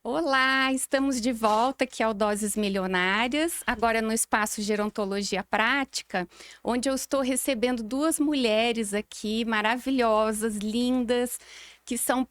Olá, estamos de volta aqui ao Doses Milionárias, agora no espaço Gerontologia Prática, onde eu estou recebendo duas mulheres aqui maravilhosas, lindas, que são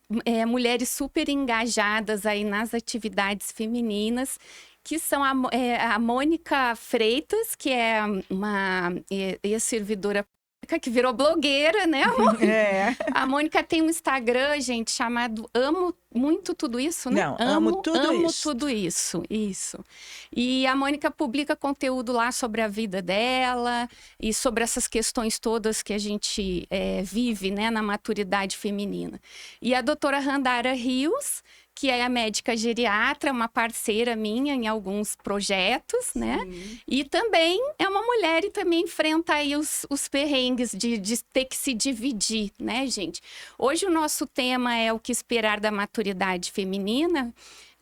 mulheres super engajadas aí nas atividades femininas, que são a Mônica Freitas, que é uma ex-servidora pública que virou blogueira, né? É. A Mônica tem um Instagram, gente, chamado Amo Muito Tudo Isso, né? Não, amo tudo Amo isso. tudo isso, isso. E a Mônica publica conteúdo lá sobre a vida dela e sobre essas questões todas que a gente vive, né, na maturidade feminina. E a doutora Randara Rios, que é a médica geriatra, uma parceira minha em alguns projetos, né? E também é uma mulher e também enfrenta aí os perrengues de ter que se dividir, né, gente? Hoje o nosso tema é o que esperar da maturidade feminina.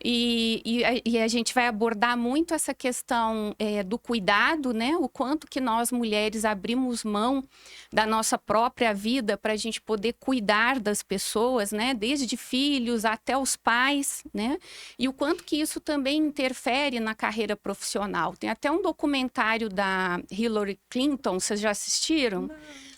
E a gente vai abordar muito essa questão do cuidado, né? O quanto que nós mulheres abrimos mão da nossa própria vida para a gente poder cuidar das pessoas, né? Desde filhos até os pais, né? E o quanto que isso também interfere na carreira profissional. Tem até um documentário da Hillary Clinton, vocês já assistiram?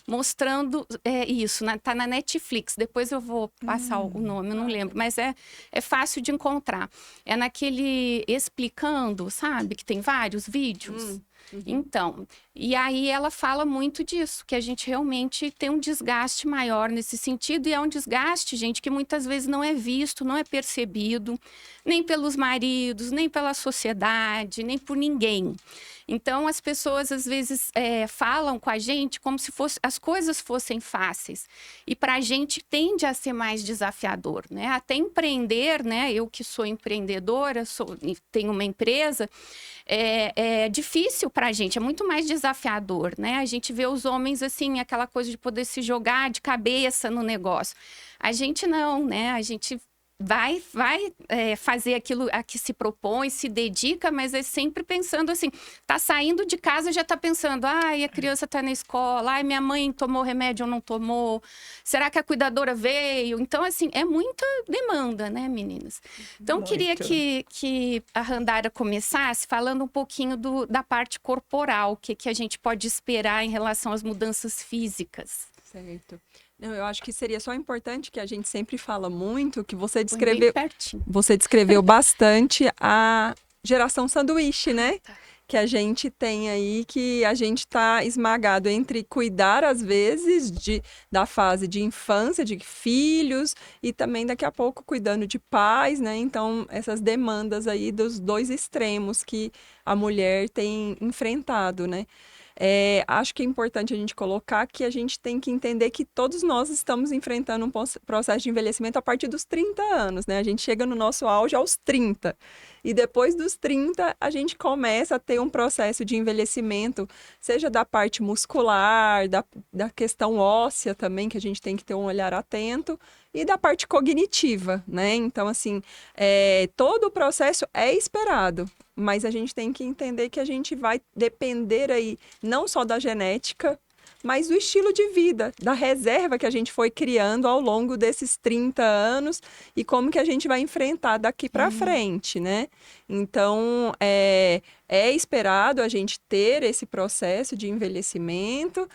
Mostrando isso, tá na Netflix, depois eu vou passar o nome, eu não lembro, mas é fácil de encontrar. É naquele Explicando, sabe? Que tem vários vídeos. Então, e aí ela fala muito disso, que a gente realmente tem um desgaste maior nesse sentido, e é um desgaste, gente, que muitas vezes não é visto, não é percebido, nem pelos maridos, nem pela sociedade, nem por ninguém. Então, as pessoas às vezes falam com a gente como se as coisas fossem fáceis. E para a gente tende a ser mais desafiador, né? Até empreender, né? Eu que sou empreendedora, tenho uma empresa, é difícil para a gente, é muito mais desafiador, né? A gente vê os homens assim, aquela coisa de poder se jogar de cabeça no negócio. A gente não, né? A gente vai fazer aquilo a que se propõe, se dedica, mas é sempre pensando assim, tá saindo de casa já tá pensando, ai, a criança tá na escola, ai, minha mãe tomou remédio ou não tomou, será que a cuidadora veio? Então, assim, é muita demanda, né, meninas? Então, eu queria Muito. que a Randara começasse falando um pouquinho da parte corporal, o que a gente pode esperar em relação às mudanças físicas. Certo. Não, eu acho que seria só importante que a gente sempre fala muito, que você Põe bem descreveu, pertinho. você descreveu bastante a geração sanduíche, né? Que a gente tem aí, que a gente tá esmagado entre cuidar, às vezes, da fase de infância, de filhos, e também daqui a pouco cuidando de pais, né? Então, essas demandas aí dos dois extremos que a mulher tem enfrentado, né? Acho que é importante a gente colocar que a gente tem que entender que todos nós estamos enfrentando um processo de envelhecimento a partir dos 30 anos, né? A gente chega no nosso auge aos 30. E depois dos 30, a gente começa a ter um processo de envelhecimento, seja da parte muscular, da questão óssea também, que a gente tem que ter um olhar atento, e da parte cognitiva, né? Então, assim, todo o processo é esperado, mas a gente tem que entender que a gente vai depender aí não só da genética, mas do estilo de vida, da reserva que a gente foi criando ao longo desses 30 anos e como que a gente vai enfrentar daqui para frente, né? Então, é esperado a gente ter esse processo de envelhecimento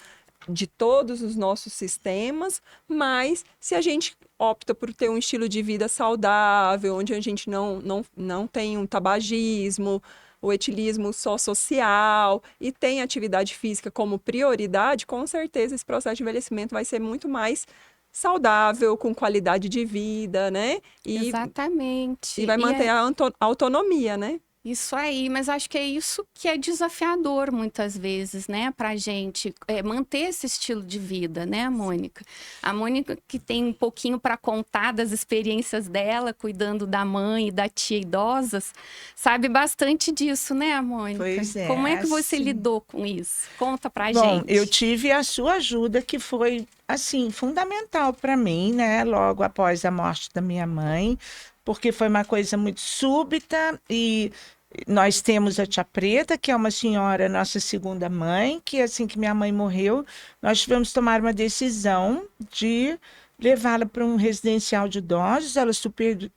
de todos os nossos sistemas, mas se a gente opta por ter um estilo de vida saudável, onde a gente não tem um tabagismo, o etilismo só social e tem atividade física como prioridade, com certeza esse processo de envelhecimento vai ser muito mais saudável, com qualidade de vida, né? Exatamente. E vai manter a autonomia, né? Isso aí, mas acho que é isso que é desafiador muitas vezes, né, pra gente manter esse estilo de vida, né, Mônica? A Mônica que tem um pouquinho para contar das experiências dela, cuidando da mãe e da tia idosas, sabe bastante disso, né, Mônica? Pois é, Como é que você assim. lidou com isso? Conta pra Bom, gente. eu tive a sua ajuda, que foi, assim, fundamental para mim, né? Logo após a morte da minha mãe, porque foi uma coisa muito súbita e nós temos a tia Preta, que é uma senhora, nossa segunda mãe, que assim que minha mãe morreu, nós tivemos que tomar uma decisão de levá-la para um residencial de idosos. Ela super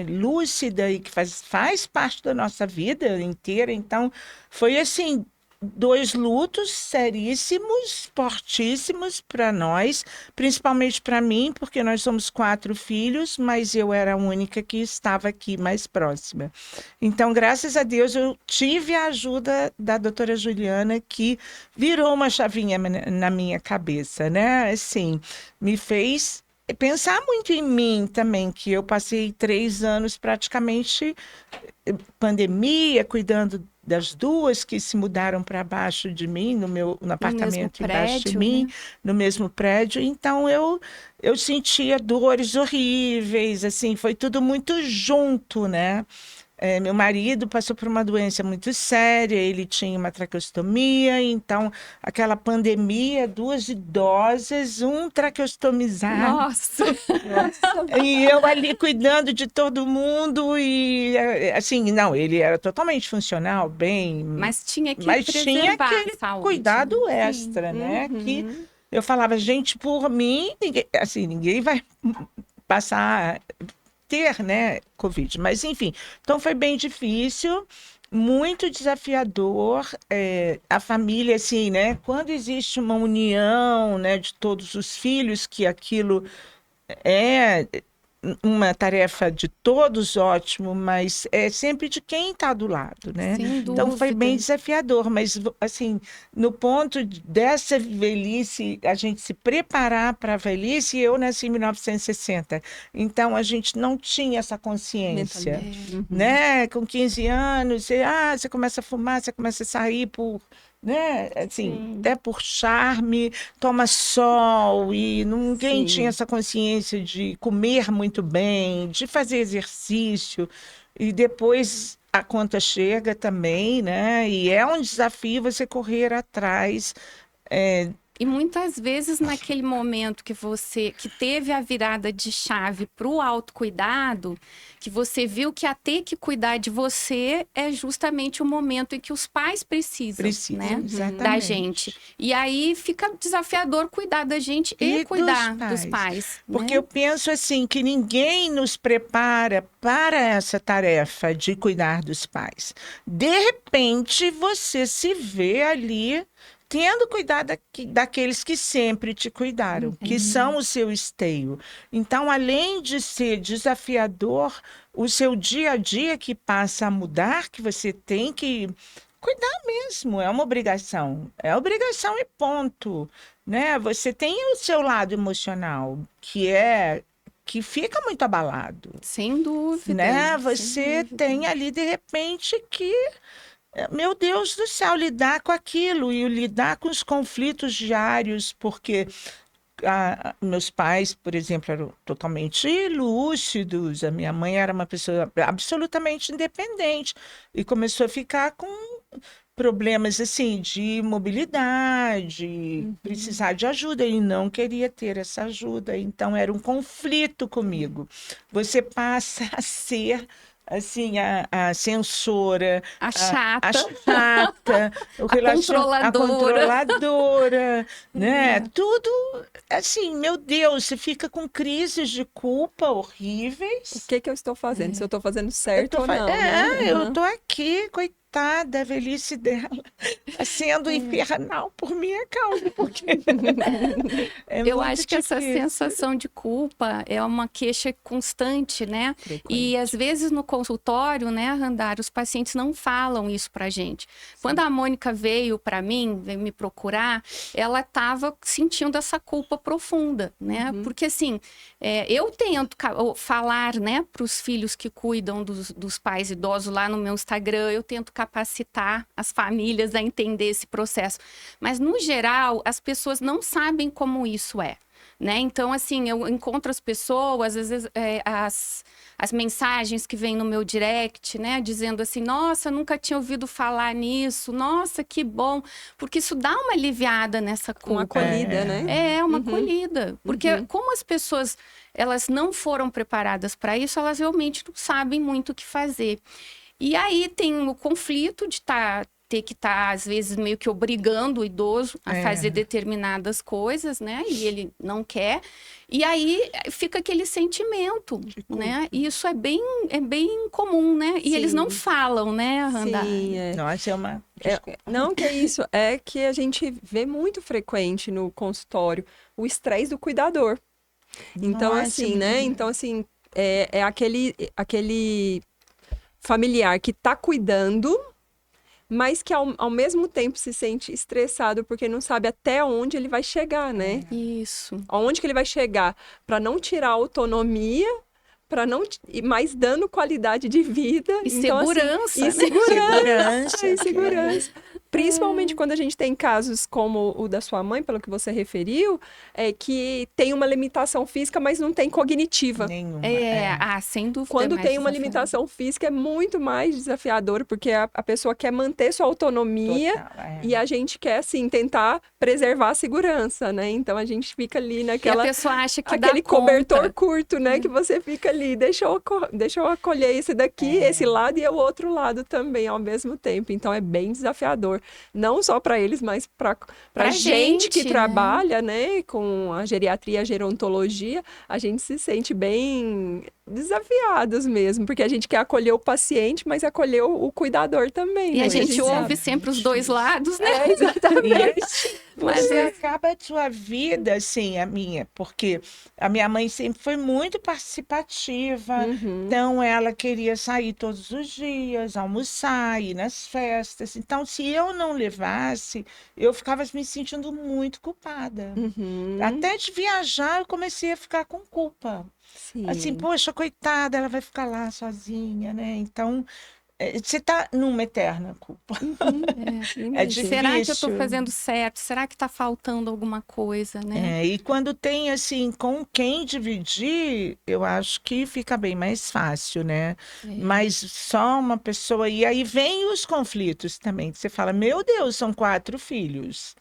lúcida e que faz parte da nossa vida inteira. Então, foi assim, 2 lutos seríssimos, fortíssimos para nós, principalmente para mim, porque nós somos 4 filhos, mas eu era a única que estava aqui mais próxima. Então, graças a Deus, eu tive a ajuda da doutora Juliana, que virou uma chavinha na minha cabeça, né? Assim, me fez pensar muito em mim também, que eu passei 3 anos praticamente pandemia, cuidando das 2 que se mudaram para baixo de mim, no apartamento embaixo de mim, né? no mesmo prédio. Então eu sentia dores horríveis, assim, foi tudo muito junto, né? Meu marido passou por uma doença muito séria, ele tinha uma traqueostomia, então aquela pandemia, 2 idosas, um traqueostomizado. Nossa! E eu ali cuidando de todo mundo e assim, não, ele era totalmente funcional, bem, Mas tinha que mas tinha preservar aquele a saúde. cuidado Sim. extra, né? Que Uhum. eu falava, gente, por mim, ninguém vai passar ter, né, Covid. Mas enfim, então foi bem difícil, muito desafiador. A família, assim, né? Quando existe uma união, né, de todos os filhos, que aquilo é uma tarefa de todos, ótimo, mas é sempre de quem está do lado, né? Sem Então foi bem dúvida. desafiador, mas assim, no ponto dessa velhice, a gente se preparar para a velhice, eu nasci em 1960, então a gente não tinha essa consciência, Mentalmente. Uhum. né? Com 15 anos, você começa a fumar, você começa a sair por, né? Assim, Sim. até por charme, toma sol e ninguém tinha Sim. essa consciência de comer muito bem, de fazer exercício. E depois a conta chega também, né? E é um desafio você correr atrás. E muitas vezes naquele momento que teve a virada de chave para o autocuidado, que você viu que a ter que cuidar de você é justamente o momento em que os pais precisam, né, Exatamente. da gente. E aí fica desafiador cuidar da gente e E cuidar dos dos pais. pais, Porque né? eu penso assim, que ninguém nos prepara para essa tarefa de cuidar dos pais. De repente, você se vê ali tendo cuidado daqueles que sempre te cuidaram, que são o seu esteio. Então, além de ser desafiador, o seu dia a dia que passa a mudar, que você tem que cuidar mesmo, é uma obrigação. É obrigação e ponto, né? Você tem o seu lado emocional, que fica muito abalado, Sem dúvida. né? sem Você dúvida. tem ali de repente que, meu Deus do céu, lidar com aquilo e lidar com os conflitos diários, porque meus pais, por exemplo, eram totalmente lúcidos, a minha mãe era uma pessoa absolutamente independente e começou a ficar com problemas assim de mobilidade, precisar de ajuda e não queria ter essa ajuda, então era um conflito comigo. Você passa a ser assim a censora, A a chata, chata, a controladora. controladora, né? Tudo assim, meu Deus, você fica com crises de culpa horríveis. O que que eu estou fazendo? Se eu estou fazendo Eu certo ou não, É, né? eu Uhum. tô aqui, coitada, a velhice dela, tá sendo infernal por minha causa, porque é Eu muito acho que essa difícil. sensação de culpa é uma queixa constante, né? Frequente. E às vezes no consultório, né, Randar, os pacientes não falam isso pra gente. Quando a Mônica veio para mim, veio me procurar, ela estava sentindo essa culpa profunda, né? Porque assim, eu tento falar, né, para os filhos que cuidam dos pais idosos lá no meu Instagram, eu tento capacitar as famílias a entender esse processo. Mas no geral, as pessoas não sabem como isso é. Né? Então, assim, eu encontro as pessoas, às vezes, as mensagens que vêm no meu direct, né? Dizendo assim, nossa, nunca tinha ouvido falar nisso, nossa, que bom. Porque isso dá uma aliviada nessa culpa. Uma acolhida, né? É uma acolhida. Porque como as pessoas, elas não foram preparadas para isso, elas realmente não sabem muito o que fazer. E aí tem o conflito de estar ter que estar, às vezes, meio que obrigando o idoso a fazer determinadas coisas, né? E ele não quer. E aí fica aquele sentimento, né? E isso é bem comum, né? E eles não falam, né, Randa? Sim, Nossa, é uma... Não, que é isso. É que a gente vê muito frequente no consultório o estresse do cuidador. Então, Nossa, assim, né? Então, assim, é aquele familiar que tá cuidando, mas que ao mesmo tempo se sente estressado porque não sabe até onde ele vai chegar, né? Isso. Aonde que ele vai chegar para não tirar a autonomia, para não mais dando qualidade de vida. E então, segurança, assim, né? e segurança. Segurança. E segurança. Principalmente quando a gente tem casos como o da sua mãe, pelo que você referiu, que tem uma limitação física, mas não tem cognitiva. Nenhuma. Sem dúvida. Quando mais tem uma desafiador. limitação física, é muito mais desafiador, porque a pessoa quer manter sua autonomia Total, e a gente quer, assim, tentar preservar a segurança, né? Então, a gente fica ali E naquela... a pessoa acha que aquele dá conta. cobertor curto, né? Que você fica ali, deixa eu acolher esse daqui, esse lado e o outro lado também ao mesmo tempo. Então, é bem desafiador. Não só para eles, mas para gente que né? trabalha, né? Com a geriatria, a gerontologia, a gente se sente bem desafiados mesmo, porque a gente quer acolher o paciente, mas acolher o cuidador também. E né? a gente ouve sabe. sempre os dois lados, né? Exatamente. Mas Você acaba a sua vida, assim, a minha, porque a minha mãe sempre foi muito participativa, então ela queria sair todos os dias, almoçar, ir nas festas. Então, se eu não levasse, eu ficava me sentindo muito culpada. Até de viajar, eu comecei a ficar com culpa. Sim. Assim, poxa, coitada, ela vai ficar lá sozinha, né? Então, você está numa eterna culpa. É difícil. será que eu estou fazendo certo? Será que está faltando alguma coisa, né? E quando tem, assim, com quem dividir, eu acho que fica bem mais fácil, né? Mas só uma pessoa... E aí vem os conflitos também. Você fala, meu Deus, são 4 filhos.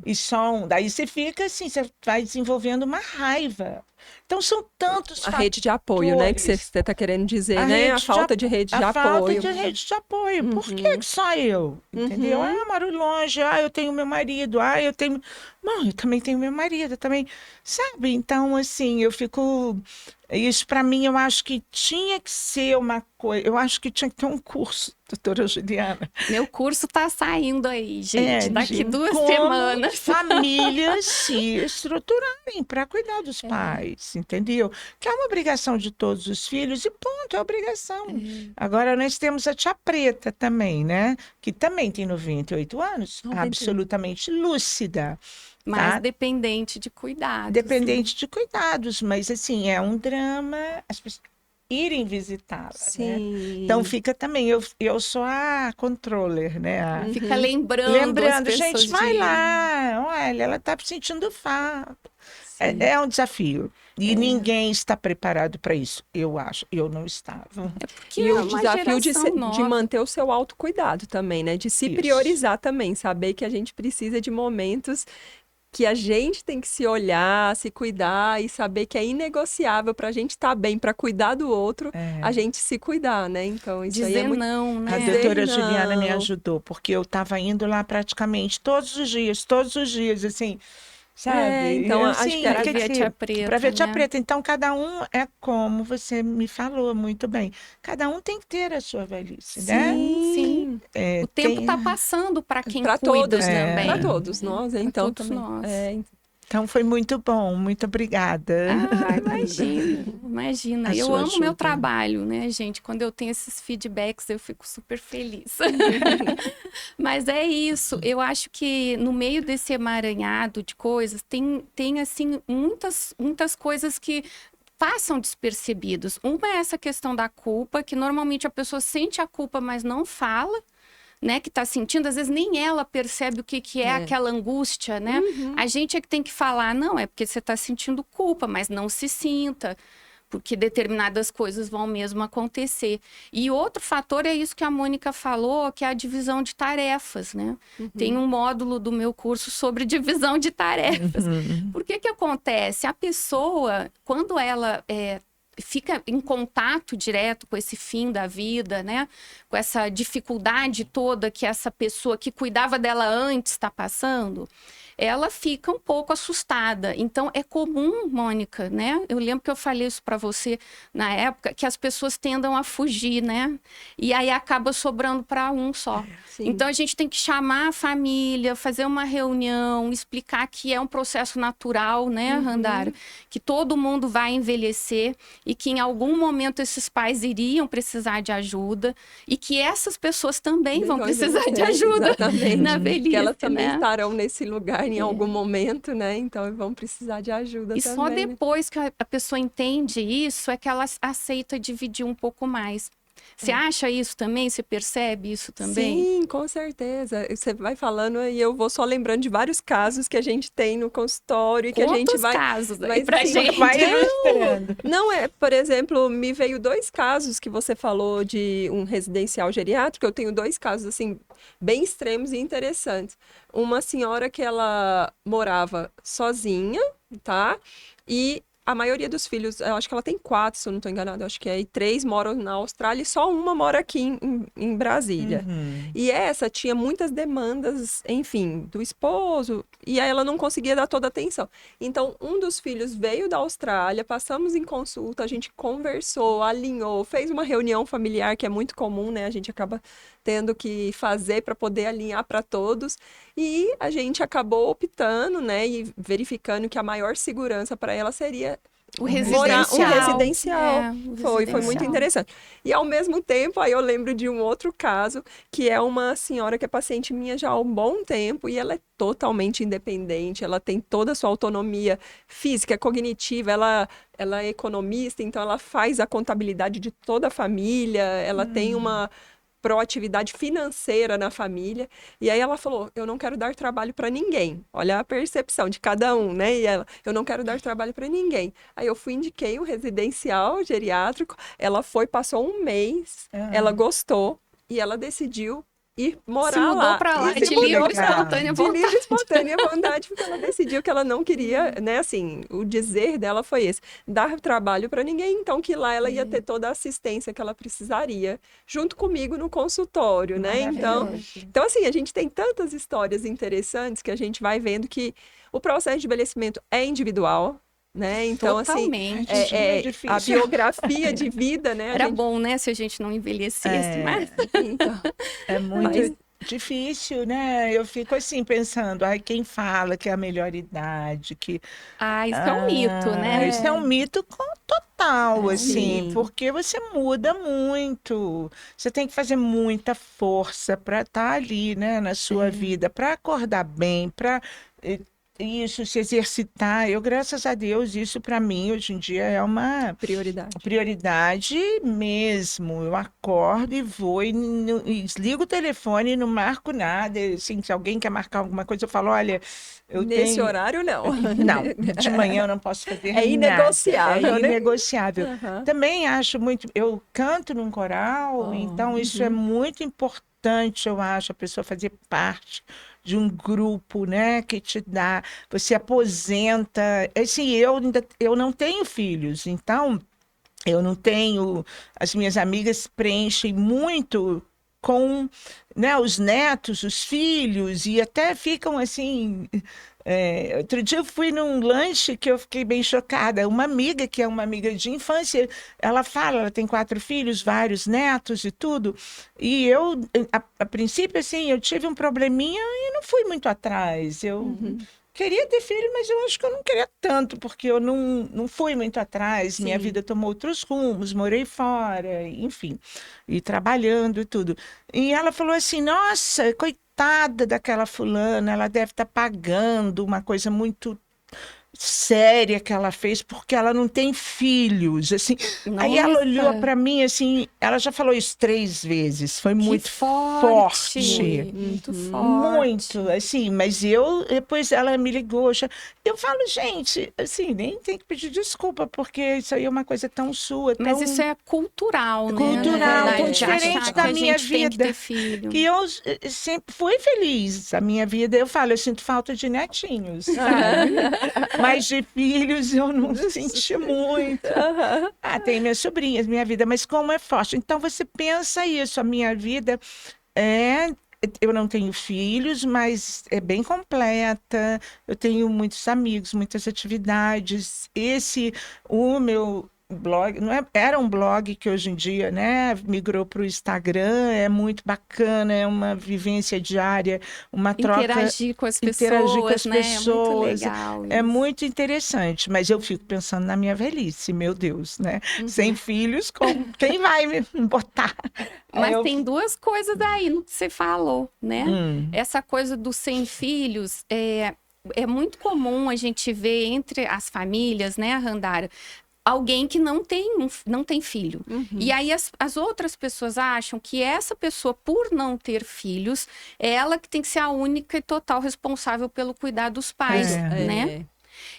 E só um. Daí você fica assim, você vai desenvolvendo uma raiva. Então, são tantos A rede de apoio, né? Que você está querendo dizer, né? A falta de rede de apoio. A falta de rede de apoio. Por que só eu? Entendeu? Ah, eu moro longe. Ah, eu tenho meu marido. Ah, eu tenho... Bom, eu também tenho meu marido. Eu também... Sabe? Então, assim, eu fico... Isso, para mim, eu acho que tinha que ser uma coisa... Eu acho que tinha que ter um curso, doutora Juliana. Meu curso está saindo aí, gente. Daqui 2 como semanas. famílias se estruturarem para cuidar dos pais, entendeu? Que é uma obrigação de todos os filhos e ponto, é obrigação. Agora nós temos a tia Preta também, né? Que também tem 98 anos, 98. absolutamente lúcida. Mas Tá? dependente de cuidados. Dependente de cuidados, mas assim, é um drama as pessoas irem visitá-la, né? Sim. Então fica também, eu sou a controller, né? Fica lembrando as pessoas gente, vai de... lá, olha, ela está sentindo falta. É um desafio. E ninguém está preparado para isso, eu acho. Eu não estava. Porque E é o uma desafio de geração nova. manter o seu autocuidado também, né? De se Isso. priorizar também, saber que a gente precisa de momentos que a gente tem que se olhar, se cuidar e saber que é inegociável para a gente estar bem, para cuidar do outro, a gente se cuidar, né? Então, isso aí é Dizer muito... não, né? A Dizer doutora não. Juliana me ajudou, porque eu estava indo lá praticamente todos os dias, assim, sabe? Então, Eu, acho assim, que era Pra ver a tia Preta, para ver a tia né? Preta. Então, cada um é como você me falou muito bem. Cada um tem que ter a sua velhice, né? Sim. É, O tempo tem- está passando para quem Para cuida todos, também. para todos nós, então todos também. nós. Então, foi muito bom. Muito obrigada. Ah, imagina. A Eu sua amo meu ajuda. trabalho, né, gente? Quando eu tenho esses feedbacks, eu fico super feliz. Mas é isso. Eu acho que no meio desse emaranhado de coisas, tem assim, muitas coisas que passam despercebidos. Uma é essa questão da culpa, que normalmente a pessoa sente a culpa, mas não fala. Né, que está sentindo, às vezes nem ela percebe o que é aquela angústia, né? A gente é que tem que falar, não, é porque você está sentindo culpa, mas não se sinta, porque determinadas coisas vão mesmo acontecer. E outro fator é isso que a Mônica falou, que é a divisão de tarefas, né? Tem um módulo do meu curso sobre divisão de tarefas. Por que acontece? A pessoa, quando ela fica em contato direto com esse fim da vida, né? Com essa dificuldade toda que essa pessoa que cuidava dela antes está passando, ela fica um pouco assustada. Então, é comum, Mônica, né? Eu lembro que eu falei isso para você na época, que as pessoas tendam a fugir, né? E aí acaba sobrando para um só. Sim. Então, a gente tem que chamar a família, fazer uma reunião, explicar que é um processo natural, né, Randara? Que todo mundo vai envelhecer e que em algum momento esses pais iriam precisar de ajuda e que essas pessoas também vão precisar de ajuda na velhice, que elas também né? estarão nesse lugar em algum momento, né? Então vão precisar de ajuda E também. só depois que a pessoa entende isso é que ela aceita dividir um pouco mais. Você acha isso também? Você percebe isso também? Sim, com certeza. Você vai falando e eu vou só lembrando de vários casos que a gente tem no consultório e que a gente Quantos vai... casos aí Mas, pra assim, gente? Vai ilustrando. Não, por exemplo, me veio 2 casos que você falou de um residencial geriátrico. Eu tenho 2 casos, assim, bem extremos e interessantes. Uma senhora que ela morava sozinha, tá? E a maioria dos filhos, eu acho que ela tem 4, se eu não estou enganada, eu acho que é, e 3 moram na Austrália e só uma mora aqui em Brasília. E essa tinha muitas demandas, enfim, do esposo, e aí ela não conseguia dar toda a atenção. Então, um dos filhos veio da Austrália, passamos em consulta, a gente conversou, alinhou, fez uma reunião familiar, que é muito comum, né? A gente acaba tendo que fazer para poder alinhar para todos. E a gente acabou optando, né, e verificando que a maior segurança para ela seria O morar um residencial. É, o Foi muito residencial. interessante. E ao mesmo tempo, aí eu lembro de um outro caso, que é uma senhora que é paciente minha já há um bom tempo e ela é totalmente independente, ela tem toda a sua autonomia física, cognitiva, ela é economista, então ela faz a contabilidade de toda a família, ela tem uma proatividade financeira na família. E aí ela falou, eu não quero dar trabalho para ninguém. Olha a percepção de cada um, né? E ela, eu não quero dar trabalho para ninguém. Aí eu indiquei um residencial geriátrico, ela foi, passou um mês, ela gostou e ela decidiu ir morar Se mudou lá. pra lá E de se mudou livre, pra lá. espontânea De livre, vontade. espontânea vontade, porque ela decidiu que ela não queria, né, assim, o dizer dela foi esse, dar trabalho para ninguém, então que lá ela ia ter toda a assistência que ela precisaria, junto comigo no consultório, né? Então, assim, a gente tem tantas histórias interessantes que a gente vai vendo que o processo de envelhecimento é individual, né? Então, Totalmente. assim, É difícil. a biografia de vida, né? Era bom, né, se a gente não envelhecesse, mas... Então, É muito Mas- difícil, né? Eu fico assim pensando, ai, quem fala que é a melhor idade, que Ah, isso é um mito, né? isso é um mito total, assim, Sim. porque você muda muito. Você tem que fazer muita força para estar ali, né, na sua vida, para acordar bem, para isso, se exercitar. Eu, graças a Deus, isso para mim hoje em dia é uma prioridade. prioridade mesmo. Eu acordo e vou e desligo o telefone e não marco nada. Assim, se alguém quer marcar alguma coisa, eu falo, olha, eu Nesse tenho... horário, não. Não, de manhã eu não posso fazer É nada. inegociável, É né? inegociável. Aham. Também acho muito... Eu canto num coral, então isso é muito importante, eu acho, a pessoa fazer parte de um grupo, né, que te dá... Você aposenta... Assim, eu não tenho filhos, então... Eu não tenho. As minhas amigas preenchem muito com, né, os netos, os filhos, e até ficam assim. Outro dia eu fui num lanche que eu fiquei bem chocada. Uma amiga, que é uma amiga de infância, ela fala, ela tem 4 filhos, vários netos e tudo. E eu, a princípio, assim, eu tive um probleminha e não fui muito atrás. Eu queria ter filho, mas eu acho que eu não queria tanto, porque eu não fui muito atrás. Minha Sim. vida tomou outros rumos, morei fora, enfim, e trabalhando e tudo. E ela falou assim: nossa, coitada daquela fulana, ela deve estar pagando uma coisa muito séria que ela fez porque ela não tem filhos, assim. Aí ela Nossa. olhou para mim assim, ela já falou isso 3 vezes, foi Que muito forte. forte. Muito forte. Muito, assim, mas depois ela me ligou, eu falo, gente, assim, nem tem que pedir desculpa, porque isso aí é uma coisa tão sua, Mas tão... isso é cultural, né? Cultural, Na verdade, tão de diferente achar da que a minha gente tem que vida. ter filho. que eu sempre fui feliz, a minha vida, eu falo, eu sinto falta de netinhos, sabe? Mas de filhos eu não senti muito. Tem minhas sobrinhas, minha vida, mas como é forte. Então você pensa isso, a minha vida é. Eu não tenho filhos, mas é bem completa. Eu tenho muitos amigos, muitas atividades. O meu blog, não é, era um blog que hoje em dia, né, migrou para o Instagram, é muito bacana, é uma vivência diária, uma troca. Interagir com as Pessoas, pessoas, né? É muito legal é isso. muito interessante, mas eu fico pensando na minha velhice, meu Deus, né? Sem filhos, quem vai me botar? Mas tem duas coisas aí no que você falou, né? Essa coisa dos sem filhos é muito comum a gente ver entre as famílias, né, Randara? Alguém que não tem filho. E aí as outras pessoas acham que essa pessoa, por não ter filhos, é ela que tem que ser a única e total responsável pelo cuidar dos pais, né?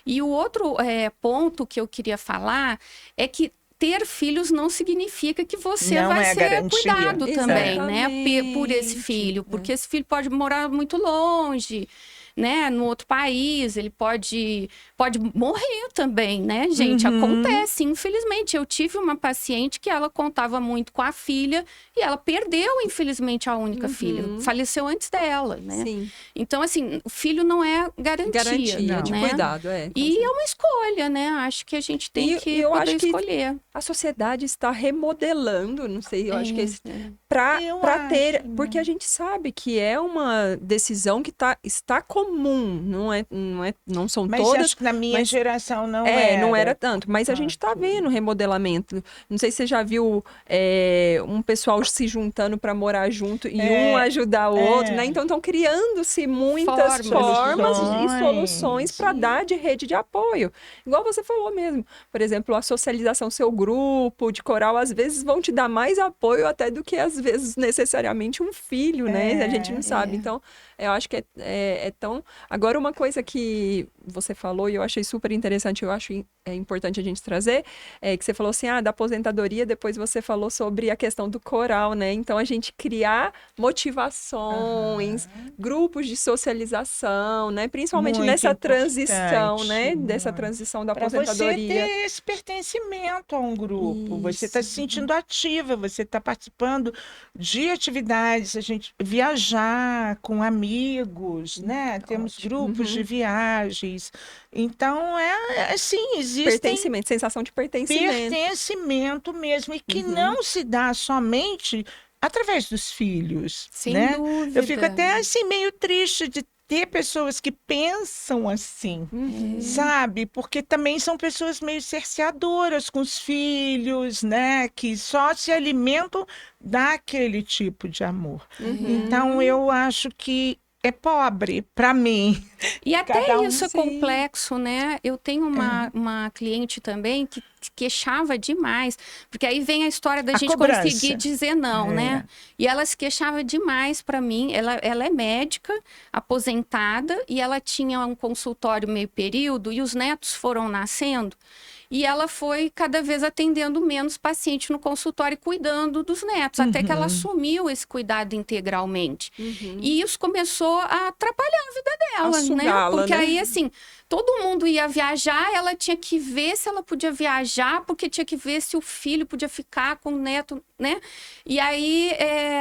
E o outro ponto que eu queria falar é que ter filhos não significa que você Não vai é ser garantia. cuidado também, né? Por esse Exatamente. filho. Porque esse filho pode morar muito longe, né? No outro país, ele pode morrer também, né, gente? Acontece, infelizmente. Eu tive uma paciente que ela contava muito com a filha e ela perdeu, infelizmente, a única filha. Faleceu antes dela, né? Sim. Então, assim, o filho não é garantia, De né? cuidado, E é uma escolha, né? Acho que a gente tem E que eu poder acho que escolher. a sociedade está remodelando, não sei, eu acho que Eu para ter, acho, porque a gente sabe que é uma decisão que está comum, não são Mas todas, acho que na minha mas geração não não era era. tanto, mas a gente está vendo remodelamento. Não sei se você já viu um pessoal se juntando para morar junto e um ajudar o outro, né? Então estão criando-se muitas formas e soluções para dar de rede de apoio. Igual você falou mesmo. Por exemplo, a socialização, seu grupo de coral, às vezes vão te dar mais apoio até do que, às vezes, necessariamente um filho, né? A gente não sabe. Então, eu acho que é tão... Agora, uma coisa que você falou e eu achei super interessante, eu acho importante a gente trazer, que você falou assim, da aposentadoria, depois você falou sobre a questão do coral, né? Então, a gente criar motivações, grupos de socialização, né? Principalmente Muito nessa transição, importante, né? Dessa transição da para você aposentadoria. ter esse pertencimento a um grupo. Você está se Isso. sentindo ativa, você está participando de atividades, a gente viajar com amigos, né? Temos grupos de viagens. Então, assim, existem Pertencimento, sensação de pertencimento. pertencimento mesmo, e que não se dá somente através dos filhos, Sem né? dúvida. Eu fico até assim meio triste de ter pessoas que pensam assim, sabe? Porque também são pessoas meio cerceadoras com os filhos, né? Que só se alimentam daquele tipo de amor. Então, eu acho que é pobre para mim. E até Cada um, isso é sim. complexo, né? Eu tenho uma cliente também que queixava demais, porque aí vem a história da A gente cobrança. conseguir dizer não, né? E ela se queixava demais para mim. Ela é médica, aposentada, e ela tinha um consultório meio período, e os netos foram nascendo. E ela foi cada vez atendendo menos paciente no consultório e cuidando dos netos, até que ela assumiu esse cuidado integralmente. E isso começou a atrapalhar a vida dela, né? Sugá-la, Porque né? aí, assim, todo mundo ia viajar, ela tinha que ver se ela podia viajar, porque tinha que ver se o filho podia ficar com o neto, né? E aí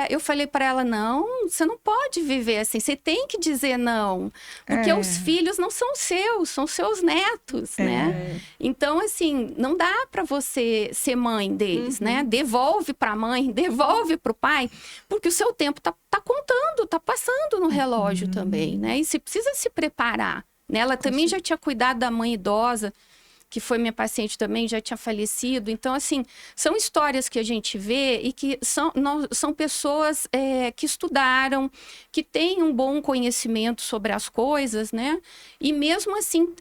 eu falei para ela, não, você não pode viver assim, você tem que dizer não, porque os filhos não são seus, são seus netos, né? Então, assim, não dá para você ser mãe deles, né? Devolve para a mãe, devolve para o pai, porque o seu tempo tá contando, tá passando no relógio também, né? E você precisa se preparar. Ela também já tinha cuidado da mãe idosa, que foi minha paciente também, já tinha falecido. Então, assim, são histórias que a gente vê e que são pessoas que estudaram, que têm um bom conhecimento sobre as coisas, né? E mesmo assim,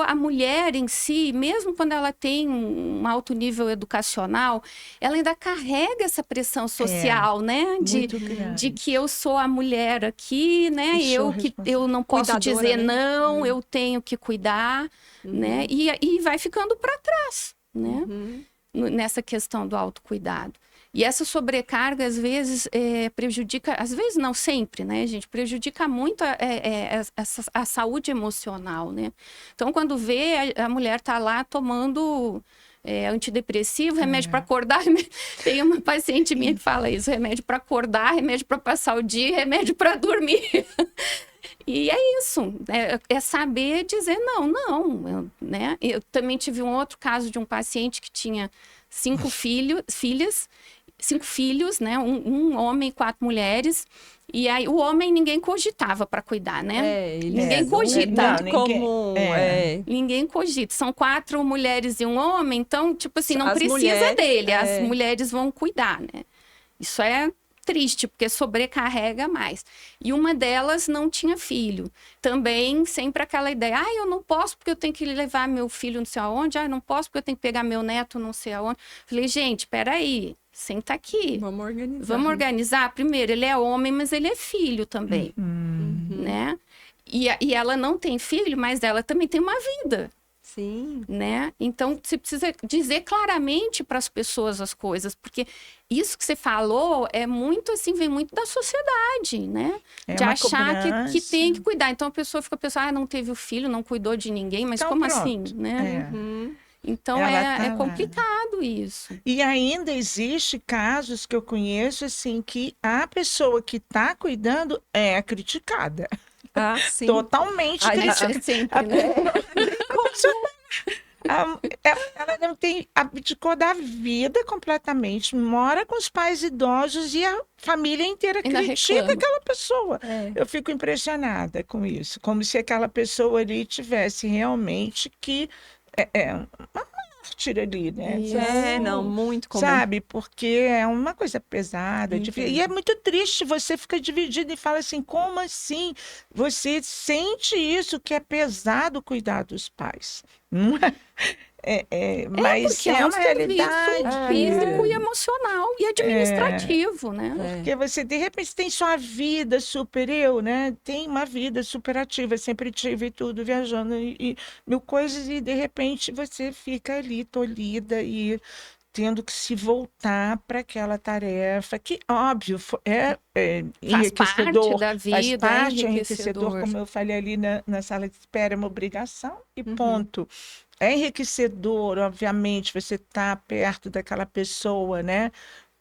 a mulher em si, mesmo quando ela tem um alto nível educacional, ela ainda carrega essa pressão social, né? Muito grande. De que eu sou a mulher aqui, né? E sou Eu não posso Cuidadora, dizer né? não, eu tenho que cuidar, né? E vai ficando para trás, né? Nessa questão do autocuidado. E essa sobrecarga, às vezes, prejudica, às vezes não sempre, né, gente? Prejudica muito a saúde emocional, né? Então, quando vê, a mulher tá lá tomando antidepressivo, remédio para acordar. Tem uma paciente minha que fala isso: remédio para acordar, remédio para passar o dia, remédio para dormir. E é isso, é saber dizer não, né? Eu também tive um outro caso de um paciente que tinha 5 filhos, né? Um homem e 4 mulheres. E aí o homem ninguém cogitava para cuidar, né? Ninguém cogita. Ninguém cogita. São 4 mulheres e um homem, então, tipo assim, não precisa dele. As mulheres vão cuidar, né? Isso é triste, porque sobrecarrega mais. E uma delas não tinha filho. Também sempre aquela ideia: eu não posso porque eu tenho que levar meu filho não sei aonde, eu não posso porque eu tenho que pegar meu neto não sei aonde. Falei, gente, peraí, senta aqui. Vamos organizar. Primeiro, ele é homem, mas ele é filho também, né? E ela não tem filho, mas ela também tem uma vida. Sim. Né? Então, você precisa dizer claramente para as pessoas as coisas, porque isso que você falou é muito assim, vem muito da sociedade, né? De achar que tem que cuidar. Então, a pessoa fica pensando, não teve o filho, não cuidou de ninguém, mas então, como assim, né? Então, é complicado isso. E ainda existe casos que eu conheço, assim, que a pessoa que está cuidando é criticada. Sim. Totalmente criticada. Sempre, né? Ela não tem, abdicou da vida completamente, mora com os pais idosos e a família inteira critica aquela pessoa. Eu fico impressionada com isso, como se aquela pessoa ali tivesse realmente que uma mártir ali, né? Não, muito comum. Sabe, porque é uma coisa pesada, difícil. E é muito triste, você fica dividido e fala assim, como assim? Você sente isso, que é pesado cuidar dos pais. Não é? Mas é uma realidade físico e emocional e administrativo, né? Porque você, de repente, tem sua vida super né? Tem uma vida super ativa, sempre tive tudo, viajando e mil coisas, e de repente você fica ali tolhida e tendo que se voltar para aquela tarefa que, óbvio, é enriquecedor, faz parte é enriquecedor, como eu falei ali na sala de espera, é uma obrigação e ponto. É enriquecedor, obviamente, você tá perto daquela pessoa, né?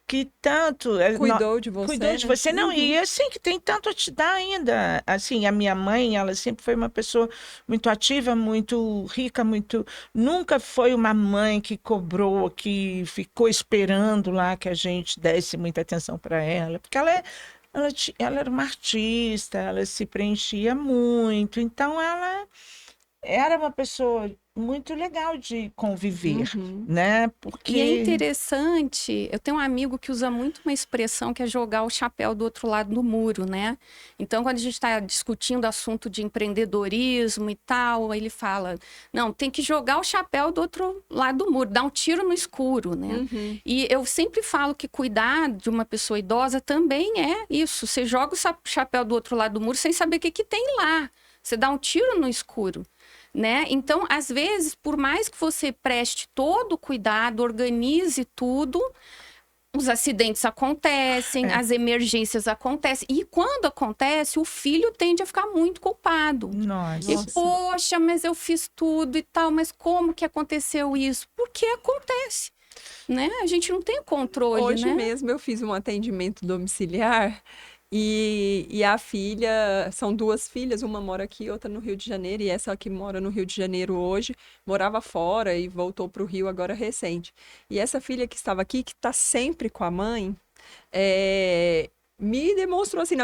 Que tanto cuidou de você. Cuidou de você, não, e assim, que tem tanto a te dar ainda. Assim, a minha mãe, ela sempre foi uma pessoa muito ativa, muito rica, nunca foi uma mãe que cobrou, que ficou esperando lá que a gente desse muita atenção para ela, porque ela era uma artista, ela se preenchia muito, então ela era uma pessoa muito legal de conviver, né? Porque... E é interessante, eu tenho um amigo que usa muito uma expressão que é jogar o chapéu do outro lado do muro, né? Então, quando a gente está discutindo assunto de empreendedorismo e tal, ele fala, não, tem que jogar o chapéu do outro lado do muro, dar um tiro no escuro, né? E eu sempre falo que cuidar de uma pessoa idosa também é isso, você joga o chapéu do outro lado do muro sem saber o que tem lá, você dá um tiro no escuro. Né? Então, às vezes, por mais que você preste todo o cuidado, organize tudo, os acidentes acontecem, as emergências acontecem. E quando acontece, o filho tende a ficar muito culpado. Nossa. E, poxa, mas eu fiz tudo e tal, mas como que aconteceu isso? Porque acontece. Né? A gente não tem controle, Hoje né? mesmo eu fiz um atendimento domiciliar e a filha, são 2 filhas, uma mora aqui, outra no Rio de Janeiro, e essa que mora no Rio de Janeiro hoje, morava fora e voltou para o Rio agora recente. E essa filha que estava aqui, que está sempre com a mãe, me demonstrou assim,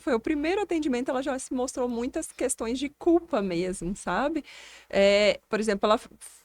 foi o primeiro atendimento, ela já se mostrou muitas questões de culpa mesmo, sabe? Por exemplo, ela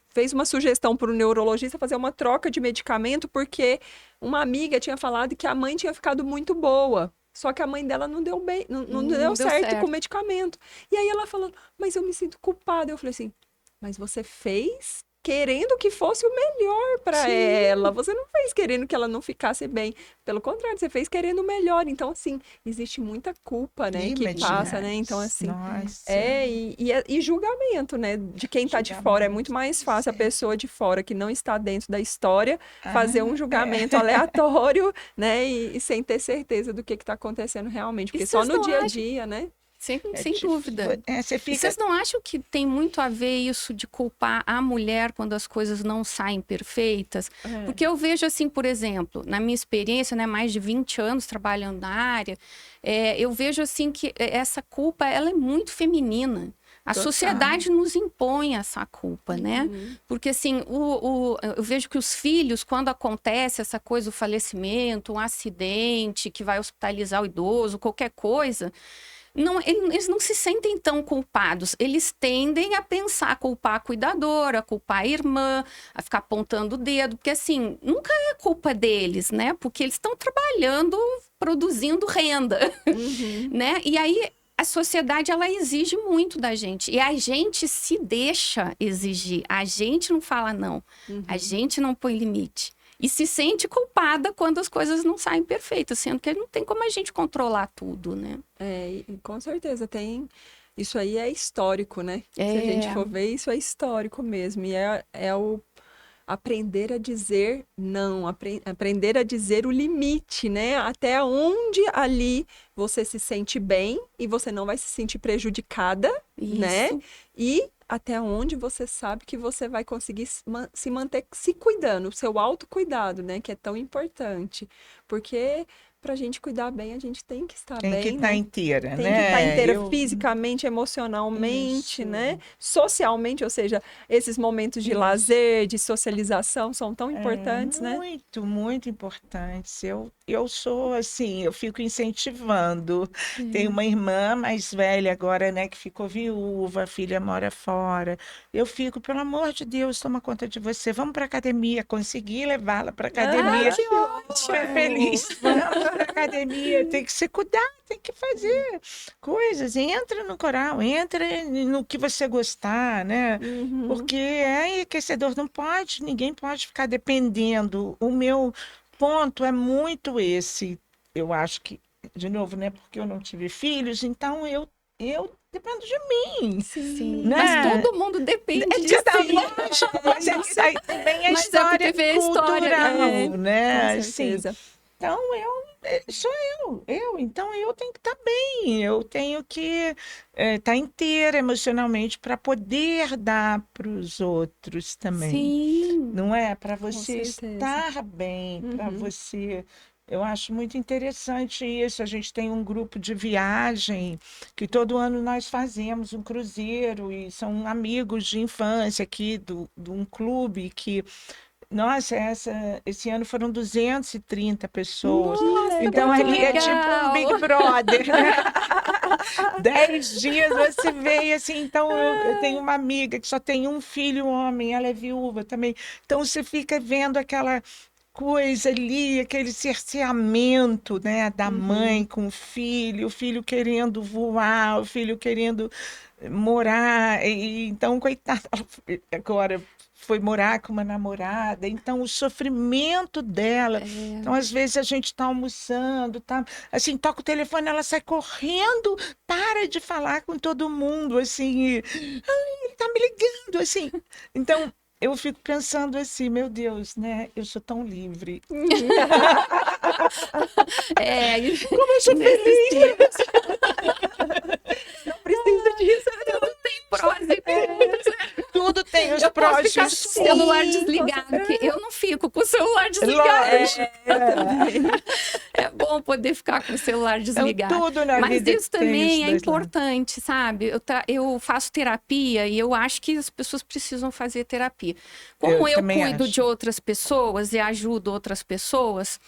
fez uma sugestão para o neurologista fazer uma troca de medicamento, porque uma amiga tinha falado que a mãe tinha ficado muito boa. Só que a mãe dela não deu bem, não deu certo com o medicamento. E aí ela falou, mas eu me sinto culpada. Eu falei assim, mas você fez querendo que fosse o melhor para ela. Você não fez querendo que ela não ficasse bem. Pelo contrário, você fez querendo o melhor. Então, assim, existe muita culpa, né, que passa, né? Então, assim, Nossa. e julgamento, né, de quem tá de fora. É muito mais fácil a pessoa de fora que não está dentro da história fazer um julgamento aleatório, né, e sem ter certeza do que tá acontecendo realmente. Porque só no dia a dia, né? Sem dúvida. Você E fica... vocês não acham que tem muito a ver isso de culpar a mulher quando as coisas não saem perfeitas? Porque eu vejo assim, por exemplo, na minha experiência, né, mais de 20 anos trabalhando na área, eu vejo assim que essa culpa, ela é muito feminina. A sociedade nos impõe essa culpa, né? Porque, assim, eu vejo que os filhos, quando acontece essa coisa, o falecimento, um acidente que vai hospitalizar o idoso, qualquer coisa... eles não se sentem tão culpados. Eles tendem a pensar, a culpar a cuidadora, a culpar a irmã, a ficar apontando o dedo. Porque, assim, nunca é culpa deles, né? Porque eles estão trabalhando, produzindo renda, né? E aí, a sociedade, ela exige muito da gente. E a gente se deixa exigir. A gente não fala não. A gente não põe limite. E se sente culpada quando as coisas não saem perfeitas, sendo que não tem como a gente controlar tudo, né? E com certeza tem. Isso aí é histórico, né? Se a gente for ver, isso é histórico mesmo. E é o aprender a dizer não, aprender a dizer o limite, né? Até onde ali você se sente bem e você não vai se sentir prejudicada, né? E até onde você sabe que você vai conseguir se manter se cuidando, o seu autocuidado, né? Que é tão importante. Porque pra gente cuidar bem, a gente tem que estar bem, Tem que estar inteira, tem né? que estar inteira fisicamente, emocionalmente, né? Socialmente, ou seja, esses momentos de lazer, de socialização são tão importantes, né? Muito, muito importantes. Eu sou assim, eu fico incentivando. Tenho uma irmã mais velha agora, né, que ficou viúva, a filha mora fora. Eu fico, pelo amor de Deus, toma conta de você. Vamos para academia, consegui levá-la para academia. Que ótimo! Super feliz. Vamos para academia, tem que se cuidar, tem que fazer coisas. Entra no coral, entra no que você gostar, né? Porque é enriquecedor, ninguém pode ficar dependendo. O meu ponto é muito esse. Eu acho que, de novo, né? Porque eu não tive filhos, então eu dependo de mim. Sim. Né? Mas todo mundo depende de si. Mas é que daí também a Mas história porque vê a história, cultural, né? Com Assim, certeza. então sou então eu tenho que estar bem, eu tenho que estar inteira emocionalmente para poder dar para os outros também. Sim. Não é? Para você certeza. estar bem, para você. Eu acho muito interessante isso. A gente tem um grupo de viagem que todo ano nós fazemos um cruzeiro e são amigos de infância aqui de um clube que nossa, esse ano foram 230 pessoas. Nossa, Então, muito ali é tipo um legal. Big Brother, né? 10 dias você vê assim. Então, eu tenho uma amiga que só tem um filho homem, ela é viúva também. Então, você fica vendo aquela coisa ali, aquele cerceamento, né, da mãe com o filho querendo voar, o filho querendo morar. Então, coitada, agora foi morar com uma namorada, então o sofrimento dela. Então, às vezes a gente está almoçando, tá, assim, toca o telefone, ela sai correndo, para de falar com todo mundo, assim, ele tá me ligando, assim. Então, eu fico pensando assim, meu Deus, né? Eu sou tão livre. Como eu sou feliz! Não precisa disso. Tudo tem prós e contras. Tudo tem os Eu prós posso e ficar com o os celular desligado, porque eu não fico com o celular desligado. É bom poder ficar com o celular desligado. Então, tudo na Mas vida isso tem também os é dois importante, sabe? Eu faço terapia e eu acho que as pessoas precisam fazer terapia. Como eu também cuido acho. de outras pessoas e ajudo outras pessoas,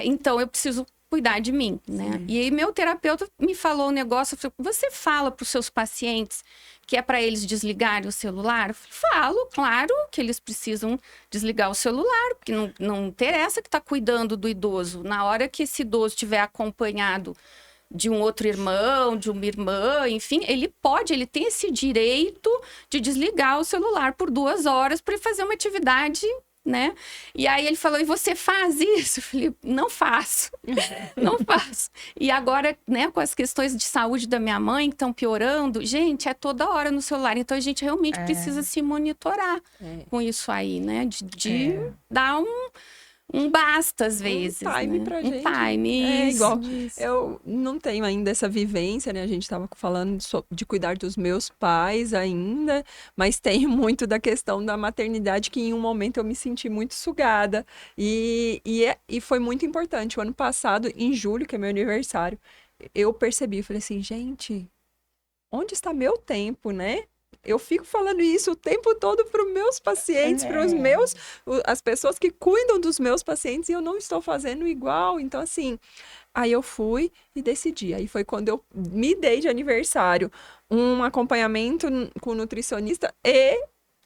então eu preciso cuidar de mim, né? E aí meu terapeuta me falou um negócio, falou, você fala para os seus pacientes que é para eles desligarem o celular? Eu falei, falo, claro que eles precisam desligar o celular, porque não interessa que está cuidando do idoso. Na hora que esse idoso estiver acompanhado de um outro irmão, de uma irmã, enfim, ele tem esse direito de desligar o celular por 2 horas para ele fazer uma atividade, né? E aí ele falou, e você faz isso? Eu falei, não faço, não faço. E agora, né, com as questões de saúde da minha mãe que estão piorando, gente, é toda hora no celular. Então a gente realmente precisa se monitorar com isso aí, né? De dar um basta, às vezes. Um time, né? pra gente. Um time, isso. Igual. Eu não tenho ainda essa vivência, né? A gente estava falando de cuidar dos meus pais ainda, mas tenho muito da questão da maternidade, que em um momento eu me senti muito sugada. E foi muito importante. O ano passado, em julho, que é meu aniversário, eu percebi, falei assim, gente, onde está meu tempo, né? Eu fico falando isso o tempo todo para os meus pacientes, para as pessoas que cuidam dos meus pacientes, e eu não estou fazendo igual. Então, assim, aí eu fui e decidi. Aí foi quando eu me dei de aniversário um acompanhamento com nutricionista e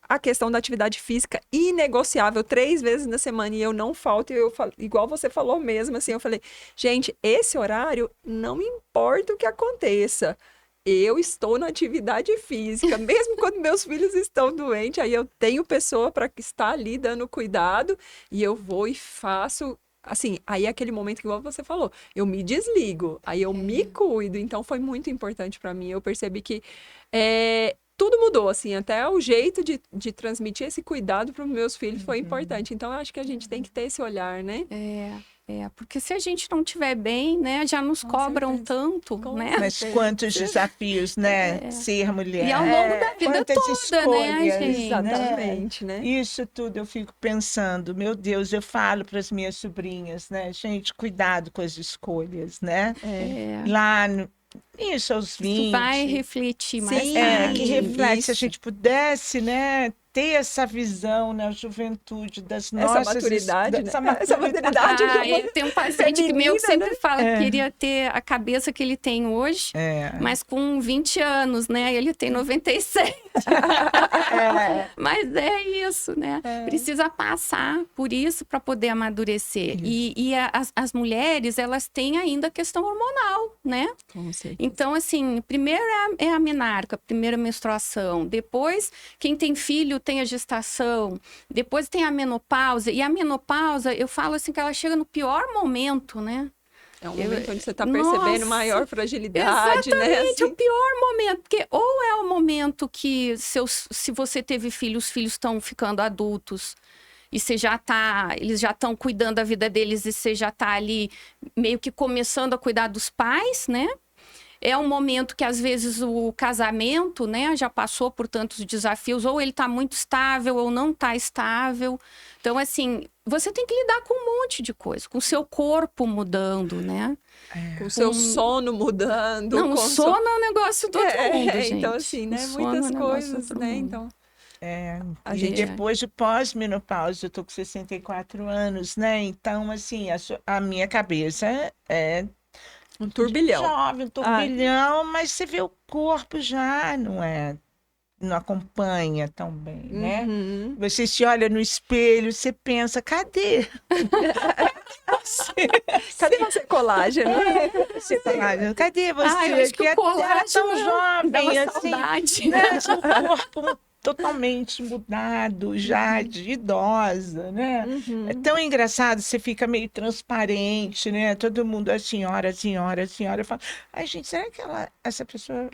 a questão da atividade física inegociável 3 vezes na semana, e eu não falto. E igual você falou mesmo, assim, eu falei, gente, esse horário não importa o que aconteça. Eu estou na atividade física, mesmo quando meus filhos estão doentes, aí eu tenho pessoa para estar ali dando cuidado, e eu vou e faço, assim, aí é aquele momento que, igual você falou, eu me desligo, aí eu me cuido, então foi muito importante para mim. Eu percebi que tudo mudou, assim, até o jeito de transmitir esse cuidado para os meus filhos foi importante. Então, eu acho que a gente tem que ter esse olhar, né? Porque se a gente não estiver bem, né, já nos cobram tanto, né? Mas quantos desafios, né? Ser mulher. E ao longo da vida quantas toda, escolhas, né, gente? Exatamente, né? Isso tudo eu fico pensando, meu Deus, eu falo para as minhas sobrinhas, né? Gente, cuidado com as escolhas, né? Lá isso aos 20. Isso vai refletir mais Sim, tarde. Que reflete, se a isso. gente pudesse, né? Ter essa visão na juventude das nossas... maturidade, né? Essa Essa maturidade. Eu tenho um paciente que meu que sempre né? fala que queria ter a cabeça que ele tem hoje, mas com 20 anos, né? Ele tem 96. Mas é isso, né? Precisa passar por isso para poder amadurecer. E as mulheres, elas têm ainda a questão hormonal, né? Com certeza. Então, assim, primeiro é a menarca, a primeira menstruação. Depois, quem tem filho tem a gestação. Depois tem a menopausa. E a menopausa, eu falo assim, que ela chega no pior momento, né? É um momento onde você está percebendo maior fragilidade, exatamente, né? Assim. É o pior momento. Porque ou é o momento que, se você teve filho, os filhos estão ficando adultos, e você eles já estão cuidando da vida deles, e você já está ali meio que começando a cuidar dos pais, né? É um momento que, às vezes, o casamento, né, já passou por tantos desafios, ou ele está muito estável, ou não está estável. Então, assim, você tem que lidar com um monte de coisa, com o seu corpo mudando, né? Com o seu sono mudando. Não, o sono é um negócio do outro mundo, gente. Então, assim, né? Muitas coisas, né? Então, e depois de pós-menopausa, eu tô com 64 anos, né? Então, assim, a minha cabeça é... um turbilhão. Jovem, um turbilhão, mas você vê o corpo já, não acompanha tão bem, né? Você se olha no espelho, você pensa, cadê? Cadê você, colágeno? Cadê você? Eu acho que o colágeno era tão jovem, assim, saudade. né? Um corpo totalmente mudado, já de idosa, né? É tão engraçado, você fica meio transparente, né? Todo mundo, a senhora, fala, ai, gente, será que essa pessoa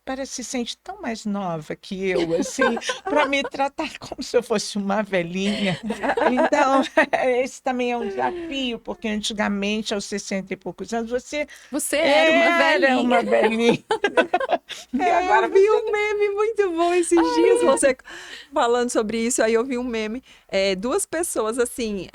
parece se sente tão mais nova que eu, assim, para me tratar como se eu fosse uma velhinha. Então, esse também é um desafio, porque antigamente, aos 60 e poucos anos, você era uma velhinha. Agora eu vi um meme muito bom esses dias, você falando sobre isso, aí eu vi um meme, 2 pessoas, assim,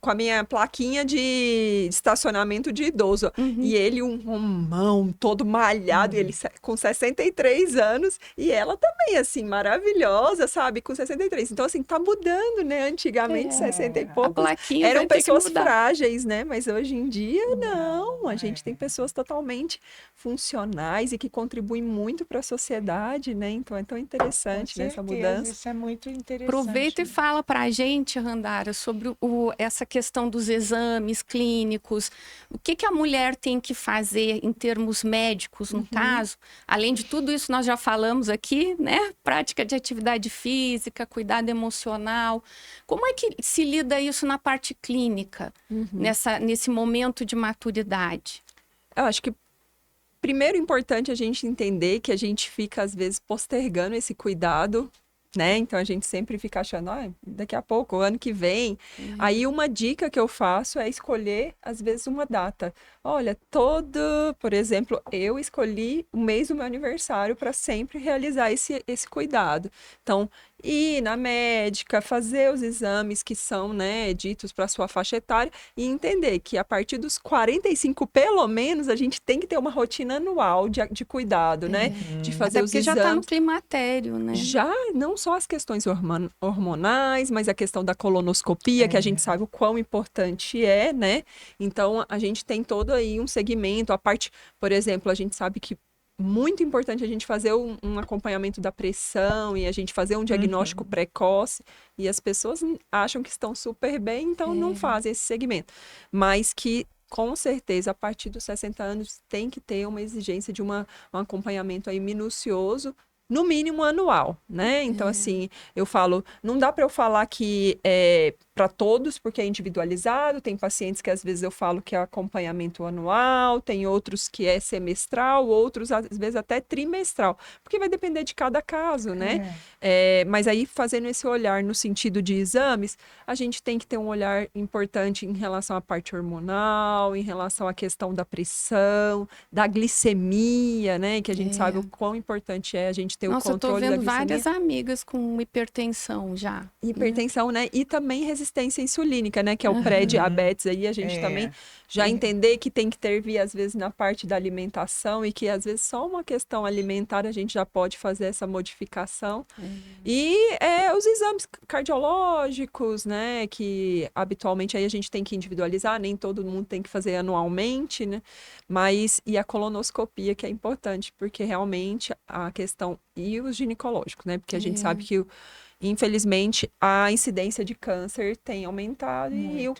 com a minha plaquinha de estacionamento de idoso. E ele, um homão todo malhado, e ele com 63 anos, e ela também, assim, maravilhosa, sabe? Com 63. Então, assim, tá mudando, né? Antigamente, 60 e poucos, eram pessoas frágeis, né? Mas hoje em dia, não. A gente tem pessoas totalmente funcionais e que contribuem muito para a sociedade, né? Então, é tão interessante, né, essa mudança. Isso é muito interessante. Aproveita e fala pra gente, Randara, sobre essa questão dos exames clínicos, o que a mulher tem que fazer em termos médicos, no caso. Além de tudo isso, nós já falamos aqui, né? Prática de atividade física, cuidado emocional. Como é que se lida isso na parte clínica, nesse momento de maturidade? Eu acho que primeiro importante a gente entender que a gente fica, às vezes, postergando esse cuidado, né? Então a gente sempre fica achando, daqui a pouco, ano que vem. Aí uma dica que eu faço é escolher, às vezes, uma data. Olha, por exemplo, eu escolhi o mês do meu aniversário para sempre realizar esse cuidado. Então, ir na médica, fazer os exames que são, né, ditos para sua faixa etária e entender que a partir dos 45, pelo menos, a gente tem que ter uma rotina anual de cuidado, né? De fazer Até os porque exames. já está no climatério, né? Já, não só as questões hormonais, mas a questão da colonoscopia, que a gente sabe o quão importante é, né? Então, a gente tem todo aí um segmento, a parte, por exemplo, a gente sabe que muito importante a gente fazer um acompanhamento da pressão e a gente fazer um diagnóstico precoce, e as pessoas acham que estão super bem, então não fazem esse segmento. Mas que, com certeza, a partir dos 60 anos, tem que ter uma exigência de um acompanhamento aí minucioso, no mínimo anual, né? Então, assim, eu falo, não dá para eu falar que é para todos, porque é individualizado, tem pacientes que às vezes eu falo que é acompanhamento anual, tem outros que é semestral, outros às vezes até trimestral, porque vai depender de cada caso, né? Mas aí, fazendo esse olhar no sentido de exames, a gente tem que ter um olhar importante em relação à parte hormonal, em relação à questão da pressão, da glicemia, né? Que a gente sabe o quão importante é a gente ter o Nossa, eu tô controle da vendo glicemia. várias amigas com hipertensão já. Hipertensão, né? E também resistência insulínica, né? Que é o pré-diabetes aí, a gente também já entender que tem que intervir, às vezes, na parte da alimentação e que, às vezes, só uma questão alimentar a gente já pode fazer essa modificação. E os exames cardiológicos, né? Que habitualmente aí a gente tem que individualizar, nem todo mundo tem que fazer anualmente, né? E a colonoscopia, que é importante, porque realmente a questão, e os ginecológicos, né? Porque a gente sabe que infelizmente, a incidência de câncer tem aumentado e o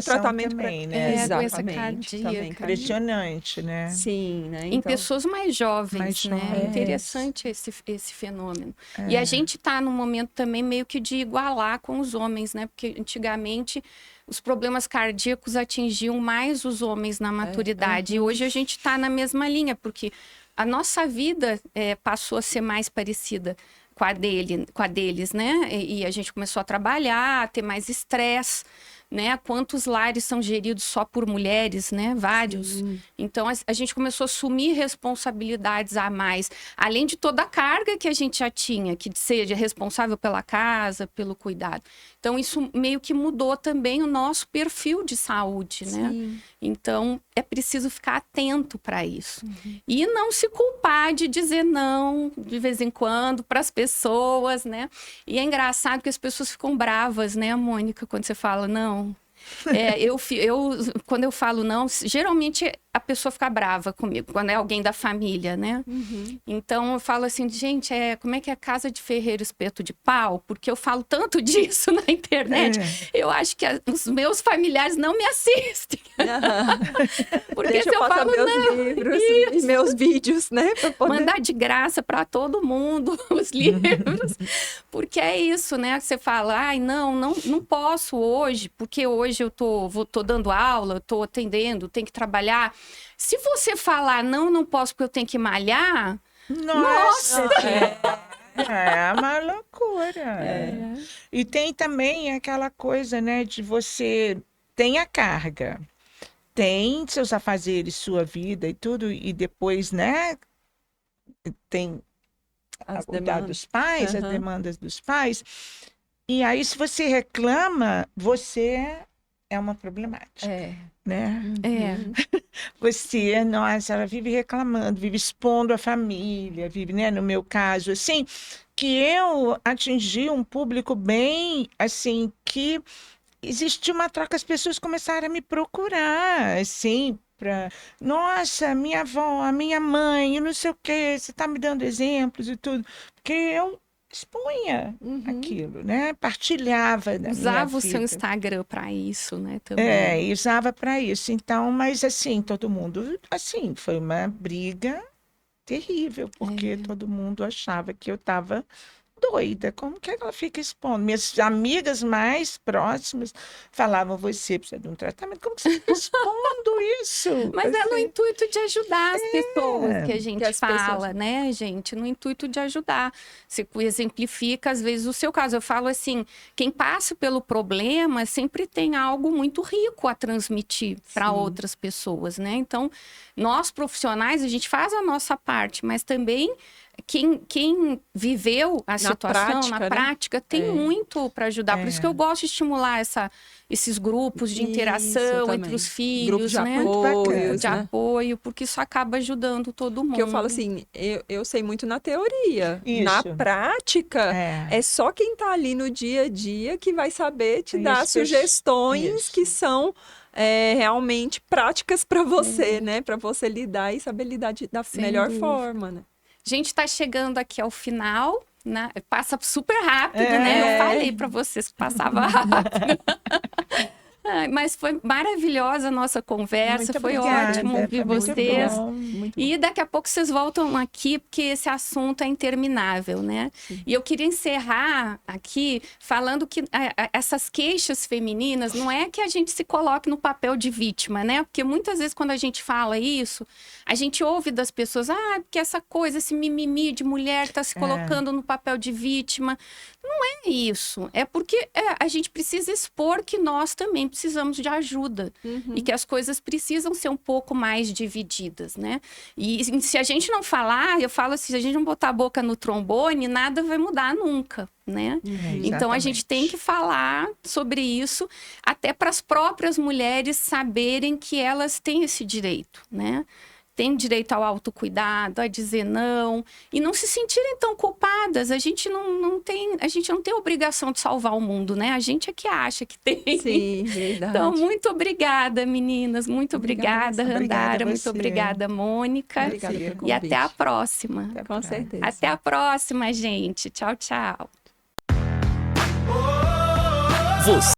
tratamento também, né? A doença Exatamente, cardíaca. também, Impressionante, né? Sim, né? Em pessoas mais jovens, Mais né? jovens. É interessante esse fenômeno. E a gente está num momento também meio que de igualar com os homens, né? Porque antigamente os problemas cardíacos atingiam mais os homens na maturidade. E hoje a gente está na mesma linha, porque a nossa vida passou a ser mais parecida com a deles, né? E a gente começou a trabalhar, a ter mais estresse, né? Quantos lares são geridos só por mulheres, né? Vários. Então, a gente começou a assumir responsabilidades a mais, além de toda a carga que a gente já tinha, que seja responsável pela casa, pelo cuidado. Então, isso meio que mudou também o nosso perfil de saúde, né? Então, é preciso ficar atento para isso. E não se culpar de dizer não, de vez em quando, para as pessoas, né? E é engraçado que as pessoas ficam bravas, né, Mônica, quando você fala não. Quando eu falo não, geralmente a pessoa fica brava comigo, quando é alguém da família, né? Então eu falo assim, gente, como é que é casa de ferreiro espeto de pau? Porque eu falo tanto disso na internet, eu acho que os meus familiares não me assistem. Porque Deixa se eu eu passar falo meus não, livros e meus vídeos, né? Pra poder... mandar de graça para todo mundo os livros, porque é isso, né? Você fala, ai, não posso hoje, porque hoje eu tô dando aula, tô atendendo, tenho que trabalhar. Se você falar, não posso porque eu tenho que malhar, nossa! É uma loucura. E tem também aquela coisa, né, de você tem a carga, tem seus afazeres, sua vida e tudo, e depois, né, tem As a cuidar demandas. dos pais, as demandas dos pais. E aí, se você reclama, você é uma problemática, né? Você, nossa, ela vive reclamando, vive expondo a família, vive, né? No meu caso, assim, que eu atingi um público bem, assim, que existiu uma troca, as pessoas começaram a me procurar, assim, nossa, minha avó, a minha mãe, eu não sei o quê, você está me dando exemplos e tudo, porque eu expunha aquilo, né? Partilhava da minha Usava o seu vida. Instagram para isso, né? Também. E usava para isso. Então, mas assim, todo mundo, assim, foi uma briga terrível, porque todo mundo achava que eu estava doida. Como que ela fica expondo? Minhas amigas mais próximas falavam: você precisa de um tratamento. Como que você fica expondo isso? Mas é no Assim, intuito de ajudar as pessoas que a gente as fala, pessoas- né, gente? No intuito de ajudar. Você exemplifica, às vezes, o seu caso. Eu falo assim, quem passa pelo problema sempre tem algo muito rico a transmitir para outras pessoas, né? Então, nós profissionais, a gente faz a nossa parte, mas também quem viveu a situação prática, na né? prática tem muito para ajudar. Por isso que eu gosto de estimular esses grupos de Isso interação também. entre os Grupos filhos, de né? apoios, De né? apoio, porque isso acaba ajudando todo mundo. Porque eu falo assim, eu sei muito na teoria. Na Isso. prática, é só quem tá ali no dia a dia que vai saber te dar Isso, sugestões isso. que são realmente práticas para você, né? Para você lidar e saber lidar da Sem melhor dúvida. forma, né? A gente está chegando aqui ao final, né? Passa super rápido, né? Eu falei para vocês que passava rápido. Ai, mas foi maravilhosa a nossa conversa, Muito foi obrigada, ótimo ouvir foi muito vocês. bom. Muito E daqui a pouco vocês voltam aqui, porque esse assunto é interminável, né? E eu queria encerrar aqui falando que essas queixas femininas não é que a gente se coloque no papel de vítima, né? Porque muitas vezes quando a gente fala isso, a gente ouve das pessoas, porque essa coisa, esse mimimi de mulher tá se colocando no papel de vítima. Não é isso. É porque a gente precisa expor que nós também precisamos de ajuda. E que as coisas precisam ser um pouco mais divididas, né? E se a gente não falar, eu falo assim, se a gente não botar a boca no trombone, nada vai mudar nunca, né? Então a gente tem que falar sobre isso, até para as próprias mulheres saberem que elas têm esse direito, né? Tem direito ao autocuidado, a dizer não, e não se sentirem tão culpadas. A gente não tem obrigação de salvar o mundo, né? A gente é que acha que tem. Sim, verdade. Então, muito obrigada, meninas. Muito obrigada, Randara. a Muito você. obrigada, Mônica. Obrigada pelo E até a convite. próxima. Com certeza. Até a próxima, gente. Tchau, tchau.